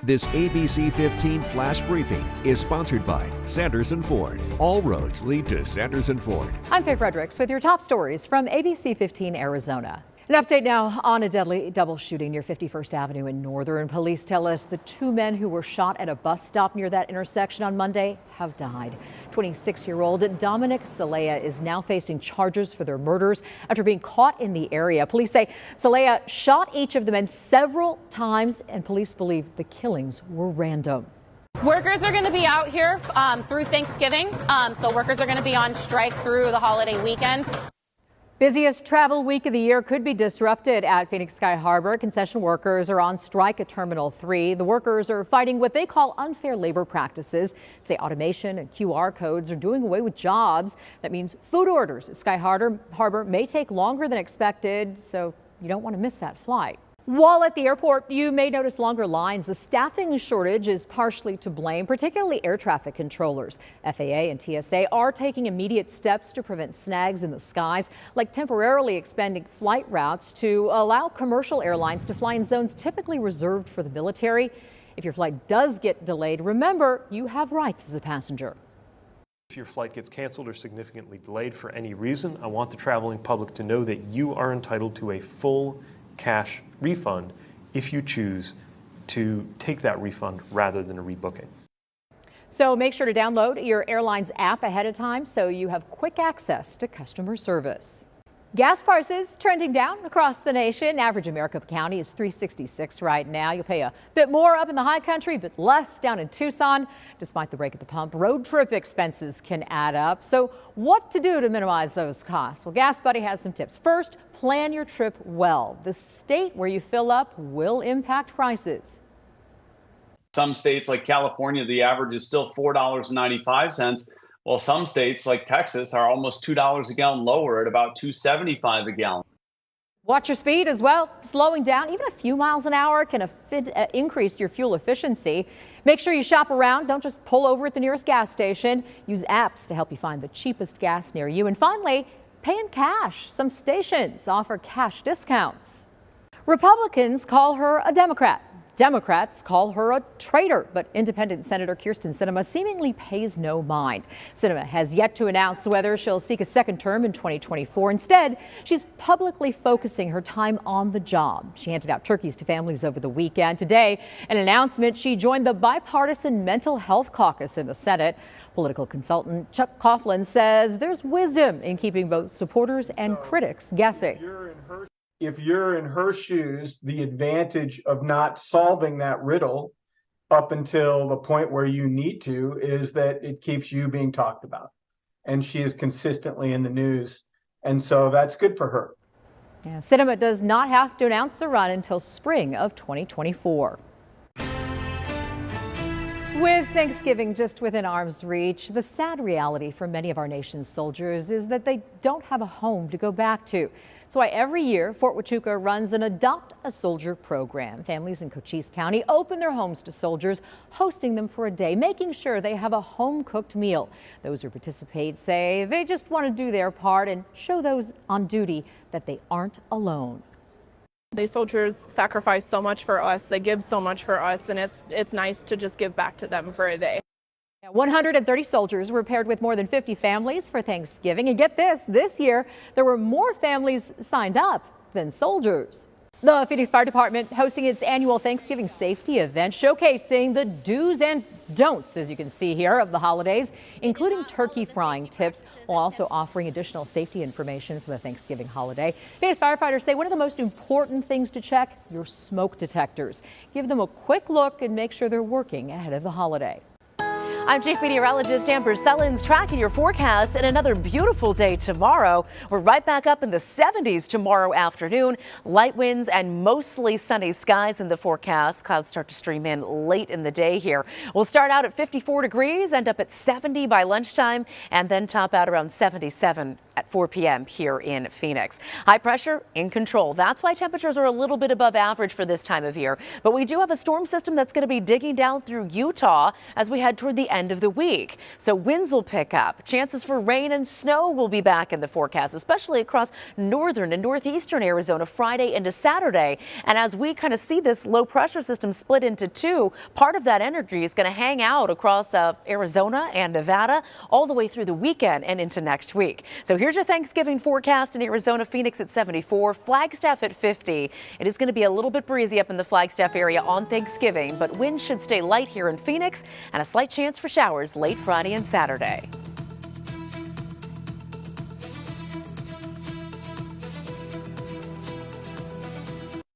This ABC15 flash briefing is sponsored by Sanderson Ford. All roads lead to Sanderson Ford. I'm Faye Fredericks with your top stories from ABC15 Arizona. An update now on a deadly double shooting near 51st Avenue in Northern. Police tell us the two men who were shot at a bus stop near that intersection on Monday have died. 26-year-old Dominic Salea is now facing charges for their murders after being caught in the area. Police say Salea shot each of the men several times, and police believe the killings were random. Workers are going to be out here through Thanksgiving, so workers are going to be on strike through the holiday weekend. Busiest travel week of the year could be disrupted at Phoenix Sky Harbor. Concession workers are on strike at Terminal 3. The workers are fighting what they call unfair labor practices. Say automation and QR codes are doing away with jobs. That means food orders at Sky Harbor may take longer than expected, so you don't want to miss that flight. While at the airport, you may notice longer lines. The staffing shortage is partially to blame, particularly air traffic controllers. FAA and TSA are taking immediate steps to prevent snags in the skies, like temporarily expanding flight routes to allow commercial airlines to fly in zones typically reserved for the military. If your flight does get delayed, remember you have rights as a passenger. If your flight gets canceled or significantly delayed for any reason, I want the traveling public to know that you are entitled to a full cash refund if you choose to take that refund rather than a rebooking. So make sure to download your airline's app ahead of time so you have quick access to customer service. Gas prices trending down across the nation. Average in Maricopa County is $3.66 right now. You'll pay a bit more up in the high country, but less down in Tucson. Despite the break at the pump, road trip expenses can add up. So what to do to minimize those costs? Well, Gas Buddy has some tips. First, plan your trip well. The state where you fill up will impact prices. Some states like California, the average is still $4.95. Well, some states like Texas are almost $2 a gallon lower at about $2.75 a gallon. Watch your speed as well. Slowing down even a few miles an hour can increase your fuel efficiency. Make sure you shop around. Don't just pull over at the nearest gas station. Use apps to help you find the cheapest gas near you. And finally, pay in cash. Some stations offer cash discounts. Republicans call her a Democrat. Democrats call her a traitor, but independent Senator Kyrsten Sinema seemingly pays no mind. Sinema has yet to announce whether she'll seek a second term in 2024. Instead, she's publicly focusing her time on the job. She handed out turkeys to families over the weekend. Today, an announcement: she joined the bipartisan mental health caucus in the Senate. Political consultant Chuck Coughlin says there's wisdom in keeping both supporters and critics guessing. If you're in her shoes, the advantage of not solving that riddle up until the point where you need to is that it keeps you being talked about. And she is consistently in the news. And so that's good for her. Yeah, Sinema does not have to announce a run until spring of 2024. With Thanksgiving just within arm's reach, the sad reality for many of our nation's soldiers is that they don't have a home to go back to. That's why every year Fort Huachuca runs an Adopt a Soldier program. Families in Cochise County open their homes to soldiers, hosting them for a day, making sure they have a home-cooked meal. Those who participate say they just want to do their part and show those on duty that they aren't alone. These soldiers sacrifice so much for us, they give so much for us, and it's nice to just give back to them for a day. 130 soldiers were paired with more than 50 families for Thanksgiving. And get this year there were more families signed up than soldiers. The Phoenix Fire Department hosting its annual Thanksgiving safety event, showcasing the do's and don'ts, as you can see here, of the holidays, including turkey frying tips, while also offering additional safety information for the Thanksgiving holiday. Phoenix firefighters say one of the most important things to check: your smoke detectors. Give them a quick look and make sure they're working ahead of the holiday. I'm Chief Meteorologist Amber Sullins, tracking your forecast, and another beautiful day tomorrow. We're right back up in the 70s tomorrow afternoon. Light winds and mostly sunny skies in the forecast. Clouds start to stream in late in the day here. We'll start out at 54 degrees, end up at 70 by lunchtime, and then top out around 77 at 4 p.m. here in Phoenix. High pressure in control. That's why temperatures are a little bit above average for this time of year. But we do have a storm system that's going to be digging down through Utah as we head toward the end of the week. So winds will pick up. Chances for rain and snow will be back in the forecast, especially across northern and northeastern Arizona Friday into Saturday. And as we kind of see this low pressure system split into two, part of that energy is going to hang out across Arizona and Nevada all the way through the weekend and into next week. So here's your Thanksgiving forecast in Arizona. Phoenix at 74, Flagstaff at 50. It is going to be a little bit breezy up in the Flagstaff area on Thanksgiving, but winds should stay light here in Phoenix and a slight chance for showers late Friday and Saturday.